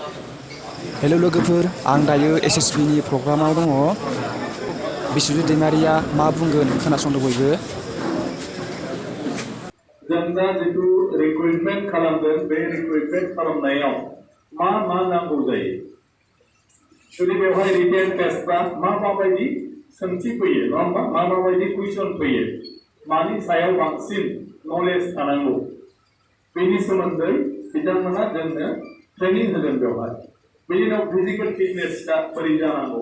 Hello लोगोफोर, आं दायो एसएसबी नि प्रग्रामाव दङ। बिस्वजित दैमारिया मा बुंगोन खोनासंदो बयबो। जों दा जिथु रिक्रुटमेन्ट खालामदों बे रिक्रुटमेन्ट खालामनायाव मा नांगौ जायो जुदि बेवहाय रिटेन टेस्टबा माबायदि सोंथि फैयो नङा होमबा माबायदि कुइसन फैयो मानि सायाव बांसिन नलेज थानांगौ बेनि सोमोन्दै बिथांमोना जोंनो ट्रेनिं होगोन बेवहाय बेनि उनाव फिजिकेल फिटनेसआ बोरै जानांगौ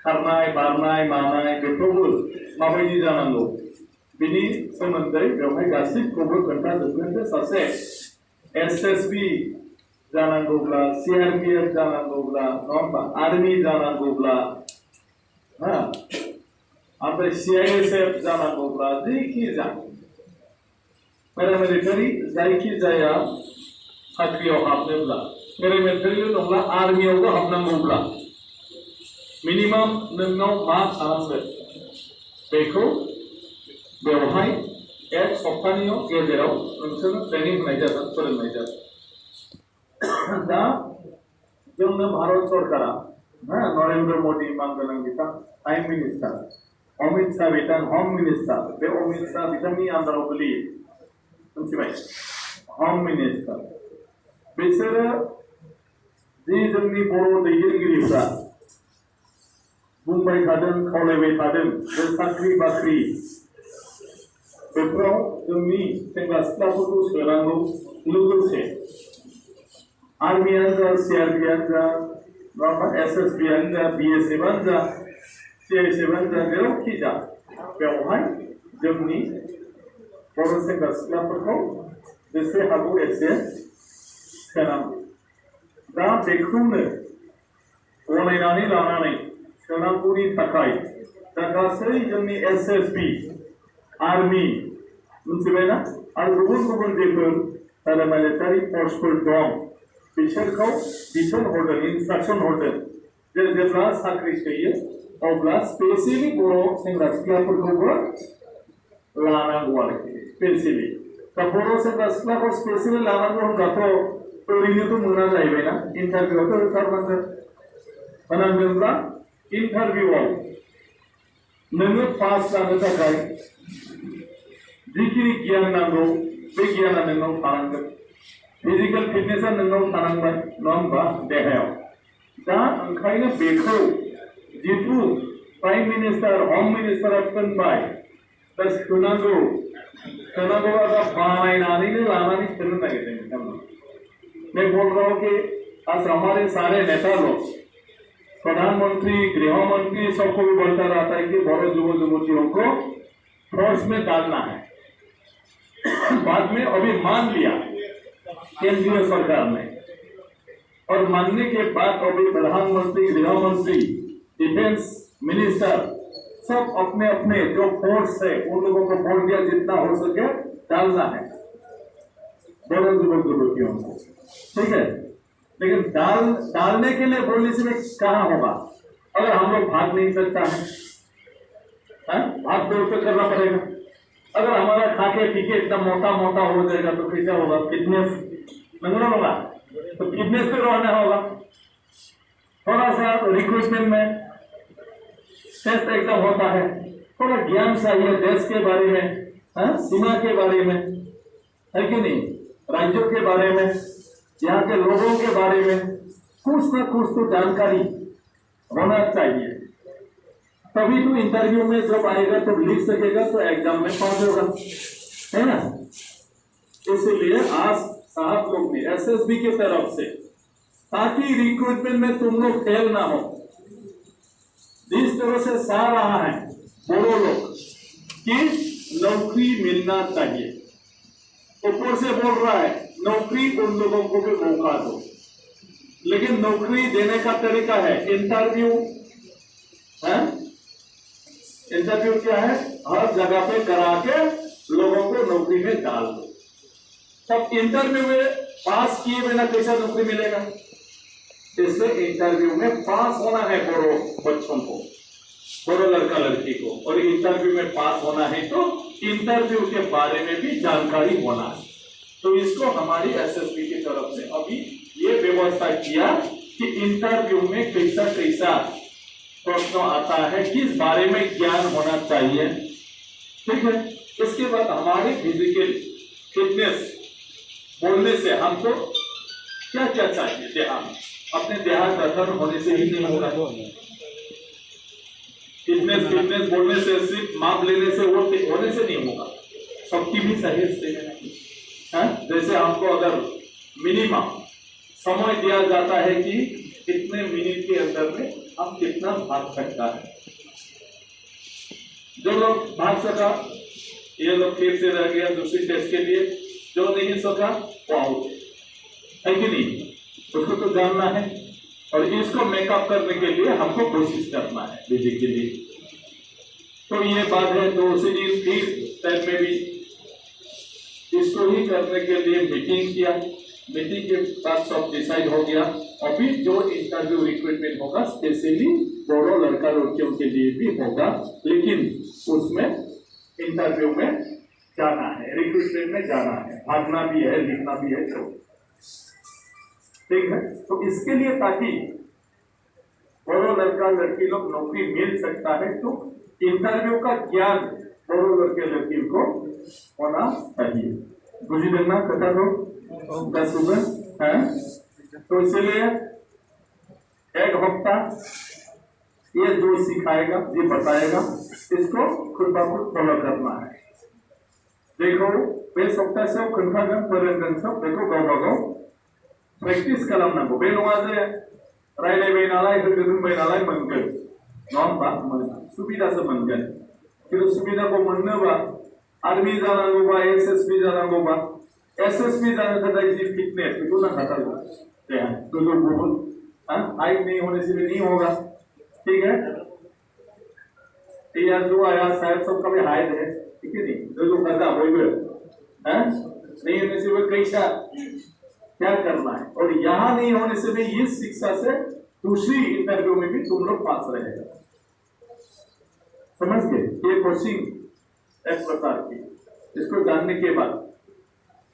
खारनाय बारनाय मानाय बेफोरावबो माबायदि जानांगौ बिनि सोमोन्दै बेवहाय गासिबखौबो खोन्थाजोबगोन जे सासे एसएसबी जानांगौब्ला सीआरपीएफ जानांगौब्ला नङा होमबा आर्मी जानांगौब्ला ओमफ्राय सीआईएसएफ जानांगौब्ला जेखि जा पेरामिलिटारि जायखि जाया साख्रियाव हाबनोब्ला पेरामिलिटारिल' नंला आर्मियावबो हाबनांगौब्ला मिनिमाम नोंनाव मा थानांगोन बेखौ बेवहाय एक सप्ताहनि गेजेराव नोंसोरनो ट्रेनिं होनाय जागोन फोरोंनाय जागोन दा जोंनो भारत सरकारा नरेंद्र मोदी मानगोनां बिथां प्राइम मिनिस्टार अमित शाह बिथां होम मिनिस्टार बे अमित शाह बिथांनि आन्दाराव गोलैयो मिथिबाय होम मिनिस्टार बिसोरो जि जोंनि बर' दैदेनगिरिफ्रा बुंबाय थादों खावलायबाय थादों जे साख्रि बाख्रि बेफोराव जोंनि सेंग्रा सिख्लाफोरखौ सोनांगौ लोगोसे आर्मियानो जा सीआरपीआनो जा नङाबा एसएसबीआनो जा बीएसएफआनो जा सीआईएसएफआनो जा जेरावखि जा बेवहाय जोंनि बर' सेंग्रा सिख्लाफोरखौ जेसे हागौ एसे सोनांगौ दा बेखौनो गनायनानै लानानै सोनांगौनि थाखाय दा गासै जोंनि एसएसबी आर्मी मिथिबायना आरो गुबुन गुबुन जेफोर पेरामिलिटारि फर्सफोर दं बिसोरखौ बिथोन हरदों इन्सट्राक्सन हरदों जे जेब्ला साख्रि सोयो अब्ला स्पेसियेलि बर' सेंग्रा सिख्लाफोरखौबो लानांगौ आरोखि स्पेसियेलि दा बर' सेंग्रा सिख्लाखौ स्पेसियेलि लानांगौ होनब्लाथ' ओरैनोथ' मोना जाहैबायना इन्टारभिउआवथ' होथारनांगोन होनांगोनब्ला इन्टारभिउआव नोङो पास जानो थाखाय जिखिनि गियान नांगौ बे गियाना नोंनाव थानांगोन फिजिकेल फिटनेसा नोंनाव थानांबाय नङा होमबा देहायाव दा ओंखायनो बेखौ जिथु प्राइम मिनिस्टार होम मिनिस्टारा थिनबाय दा सोनांगौआ दा बानायनानैनो लानानै सोनो नागिरदों बिथांमोना मैं बोल रहा हूँ कि आज हमारे सारे नेता लोग प्रधानमंत्री गृह मंत्री सबको भी बोलता रहता है कि बड़े युवक युवतियों को फोर्स में डालना है बाद में अभी मान लिया केंद्रीय सरकार ने और मानने के बाद अभी प्रधानमंत्री गृह मंत्री डिफेंस मिनिस्टर सब अपने अपने जो फोर्स है उन लोगों को बोल दिया जितना हो सके डालना है बड़े युवक युवतियों को ठीक है लेकिन डालने के लिए बोलने से कहाँ होगा अगर हम लोग भाग नहीं सकता है भाग दौड़ तो करना पड़ेगा अगर हमारा खाके पीके इतना मोटा मोटा हो जाएगा तो कैसा होगा फिटनेस नहीं होगा तो फिटनेस पे रहना होगा थोड़ा सा रिक्रूटमेंट में टेस्ट एग्जाम होता है थोड़ा ज्ञान चाहिए देश के बारे में सीमा के बारे में है कि नहीं राज्यों के बारे में यहाँ के लोगों के बारे में कुछ ना कुछ तो जानकारी होना चाहिए तभी तो इंटरव्यू में जब आएगा तो लिख सकेगा तो एग्जाम में पास होगा है ना इसलिए आज साहब लोग ने एसएसबी की तरफ से ताकि रिक्रूटमेंट में तुम लोग फेल ना हो जिस तरह से चाह रहा है बोलो लोग कि नौकरी मिलना चाहिए ऊपर से बोल रहा है नौकरी उन लोगों को भी मौका दो लेकिन नौकरी देने का तरीका है इंटरव्यू क्या है हर जगह पे करा के लोगों को नौकरी में डाल दो तब इंटरव्यू में पास किए बिना कैसा नौकरी मिलेगा इसलिए इंटरव्यू में पास होना है बड़ों बच्चों को बड़ो लड़का लड़की को और इंटरव्यू में पास होना है तो इंटरव्यू के बारे में भी जानकारी होना है तो इसको हमारी एसएसबी की तरफ से अभी ये व्यवस्था किया कि इंटरव्यू में कैसा कैसा प्रश्न आता है, किस बारे में ज्ञान होना चाहिए। ठीक है, इसके बाद हमारी फिजिकल फिटनेस बोलने से हमको क्या क्या चाहिए। देहात, अपने देहात गठन होने से ही नहीं होगा। फिटनेस बोलने से, सिर्फ माप लेने से, वो होने से नहीं होगा। सबकी भी सही से है। जैसे हमको अगर मिनिमम समय दिया जाता है कि कितने मिनट के अंदर में हम कितना भाग सकता है। जो लोग भाग सका ये लोग फिर से रह गया दूसरी टेस्ट के लिए, जो नहीं सका वो आउट है कि नहीं, उसको तो जानना है। और इसको मेकअप करने के लिए हमको कोशिश करना है बेसिकली। तो ये बात है। तो उसी दिन फिर टाइम में भी इसको ही करने के लिए मीटिंग किया। मीटिंग के बाद सब डिसाइड हो गया। अभी जो इंटरव्यू रिक्रूटमेंट होगा स्पेशली दोनों लड़का लड़कियों के लिए भी होगा, लेकिन उसमें इंटरव्यू में जाना है, रिक्रूटमेंट में जाना है, भागना भी है, लिखना भी है। तो ठीक है, तो इसके लिए ताकि दोनों लड़का लड़की लोग नौकरी मिल सकता है, तो इंटरव्यू का ज्ञान दोनों लड़के लड़की को होना चाहिए। बुझी देना कथा दो 10 है। तो इसलिए एक हफ्ता ये जो सिखाएगा, ये बताएगा, इसको खुद ब खुद फॉलो करना है। देखो बे सप्ताह खोन्थागोन फोरोंगोन सब बेखौ गावबा गाव प्रेक्टिस खालामनांगौ। बे नङा जे रायलायबाय नालाय होगोन होनबाय नालाय मोनगोन, नङा होमबा? मोना, सुबिदासो मोनगोन। खिन्थु सुबिदाखौ मोननोबा आर्मी जानांगौबा, एसएसबी जानांगौबा, एसएसबी जानो थाखाय जि फिटनेस बेखौ नांखाथारगौ। गोजौ गुबुन हाइट नहीं होने से भी नहीं होगा। ठीक है, या जो आया शायद सबका भी हाइट है, ठीक है नहीं, जो करता वही नहीं होने से भी कैसा क्या करना है। और यहाँ नहीं होने से भी इस शिक्षा से दूसरी इंटरव्यू में भी तुम लोग पास रहेगा। समझ गए? ये कोचिंग एक प्रकार की, इसको जानने के बाद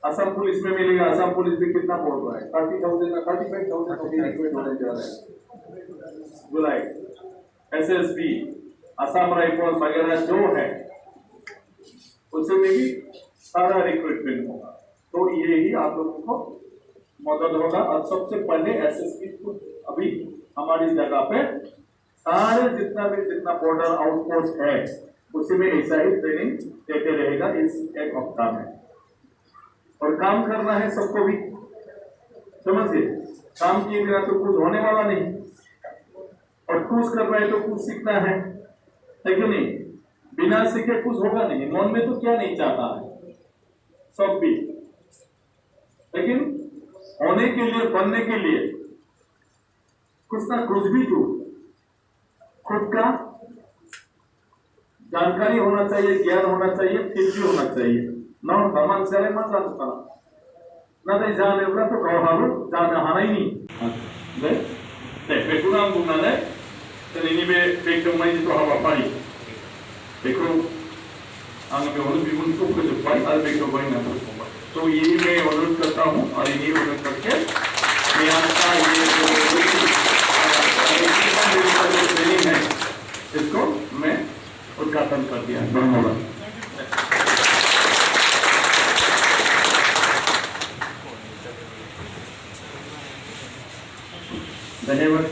असम पुलिस में मिलेगा। असम पुलिस भी कितना बोल रहा है, 30,000 या 35,000 रिक्रूट होने जा रहा है जुलाई। एसएसबी, असम राइफल वगैरह जो है उसमें भी सारा रिक्रूटमेंट होगा। तो यही आप लोगों को मदद होगा। और सबसे पहले एसएसबी को अभी हमारी जगह पे सारे जितना बॉर्डर आउटपोस्ट है उसी में ऐसा ही ट्रेनिंग देते रहेगा इस एक हफ्ता में। और काम करना है सबको भी, समझिए, काम किए बिना तो कुछ होने वाला नहीं। और कुछ करना है तो कुछ सीखना है कि नहीं? बिना सीखे कुछ होगा नहीं। मन में तो क्या नहीं चाहता है सब भी, लेकिन होने के लिए, बनने के लिए कुछ ना कुछ भी तो खुद का जानकारी होना चाहिए, ज्ञान होना चाहिए, फिर भी होना चाहिए। न मानसियालाय मा जानो साना, नाथाय जानोब्लाथ' गावहाबो जानो हानायनि बेखौनो आं बुंनानै दिनैनि बे बेखेवनाय जिथु हाबाफारि बेखौ आङो बेयावनो बिबुंथिखौ फोजोबबाय आरो बेखेवबाय होननानै बुंबाय। तो यही मैं अनुरोध करता हूँ और यही अनुरोध करके मैं आपका ये जो ट्रेनिंग है इसको मैं उद्घाटन कर दिया। धन्यवाद। धन्यवाद।